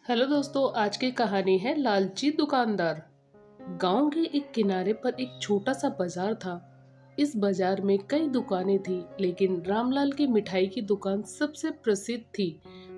Hello दोस्तों, आज की कहानी है लालची दुकानदार। गांव के एक किनारे पर एक छोटा सा बाजार था। इस बाजार में कई दुकानें थी, लेकिन रामलाल की मिठाई की दुकान सबसे प्रसिद्ध थी।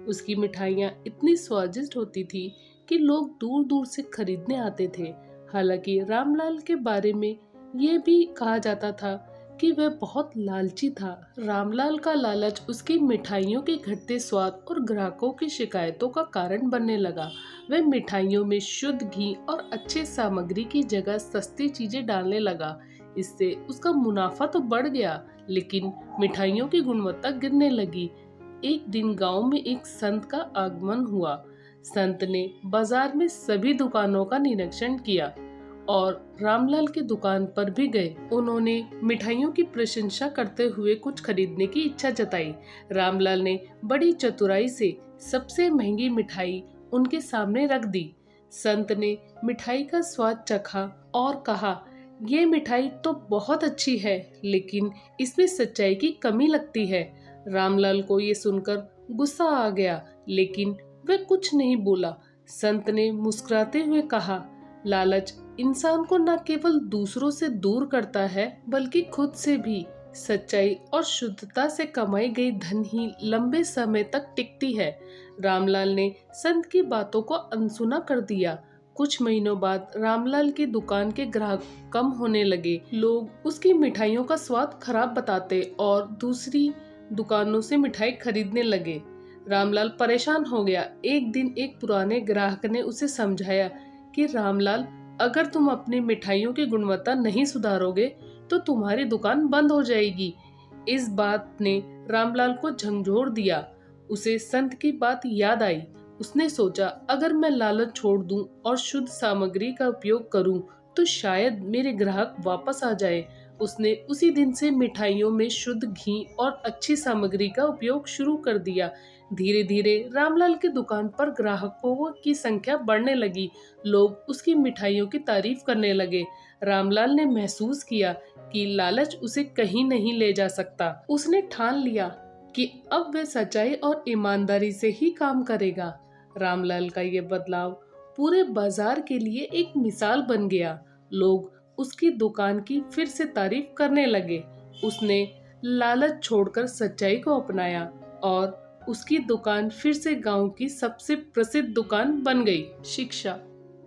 उसकी मिठाइयाँ इतनी स्वादिष्ट होती थी कि लोग दूर दूर से खरीदने आते थे। हालांकि रामलाल के बारे में ये भी कहा जाता था कि वह बहुत लालची था। रामलाल का लालच उसकी मिठाइयों के घटते स्वाद और ग्राहकों की शिकायतों का कारण बनने लगा। वह मिठाइयों में शुद्ध घी और अच्छे सामग्री की जगह सस्ती चीजें डालने लगा। इससे उसका मुनाफा तो बढ़ गया, लेकिन मिठाइयों की गुणवत्ता गिरने लगी। एक दिन गांव में एक संत का आगमन हुआ। संत ने बाजार में सभी दुकानों का निरीक्षण किया और रामलाल की दुकान पर भी गए। उन्होंने मिठाइयों की प्रशंसा करते हुए कुछ खरीदने की इच्छा जताई। रामलाल ने बड़ी चतुराई से सबसे महंगी मिठाई उनके सामने रख दी। संत ने मिठाई का स्वाद चखा और कहा, ये मिठाई तो बहुत अच्छी है, लेकिन इसमें सच्चाई की कमी लगती है। रामलाल को ये सुनकर गुस्सा आ गया, लेकिन वह कुछ नहीं बोला। संत ने मुस्कुराते हुए कहा, लालच इंसान को न केवल दूसरों से दूर करता है, बल्कि खुद से भी। सच्चाई और शुद्धता से कमाई गई धन ही लंबे समय तक टिकती है। रामलाल ने संत की बातों को अनसुना कर दिया। कुछ महीनों बाद रामलाल की दुकान के ग्राहक कम होने लगे। लोग उसकी मिठाइयों का स्वाद खराब बताते और दूसरी दुकानों से मिठाई खरीदने लगे। रामलाल परेशान हो गया। एक दिन एक पुराने ग्राहक ने उसे समझाया कि रामलाल, अगर तुम अपनी मिठाइयों की गुणवत्ता नहीं सुधारोगे तो तुम्हारी दुकान बंद हो जाएगी। इस बात ने रामलाल को झंझोर दिया। उसे संत की बात याद आई। उसने सोचा, अगर मैं लालच छोड़ दूं और शुद्ध सामग्री का उपयोग करूं तो शायद मेरे ग्राहक वापस आ जाए। उसने उसी दिन से मिठाइयों में शुद्ध घी और अच्छी सामग्री का उपयोग शुरू कर दिया। धीरे धीरे रामलाल की दुकान पर ग्राहकों की संख्या बढ़ने लगी। लोग उसकी मिठाइयों की तारीफ करने लगे। रामलाल ने महसूस किया कि लालच उसे कहीं नहीं ले जा सकता। उसने ठान लिया कि अब वह सच्चाई और ईमानदारी से ही काम करेगा। रामलाल का ये बदलाव पूरे बाजार के लिए एक मिसाल बन गया। लोग उसकी दुकान की फिर से तारीफ करने लगे। उसने लालच छोड़कर सच्चाई को अपनाया और उसकी दुकान फिर से गांव की सबसे प्रसिद्ध दुकान बन गई। शिक्षा।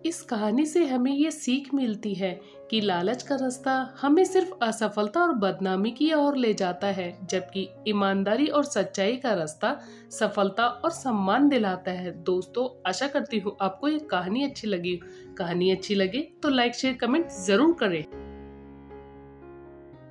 इस कहानी से हमें ये सीख मिलती है कि लालच का रास्ता हमें सिर्फ असफलता और बदनामी की ओर ले जाता है, जबकि ईमानदारी और सच्चाई का रास्ता सफलता और सम्मान दिलाता है। दोस्तों, आशा करती हूँ आपको ये कहानी अच्छी लगी। कहानी अच्छी लगे तो लाइक शेयर कमेंट जरूर करें।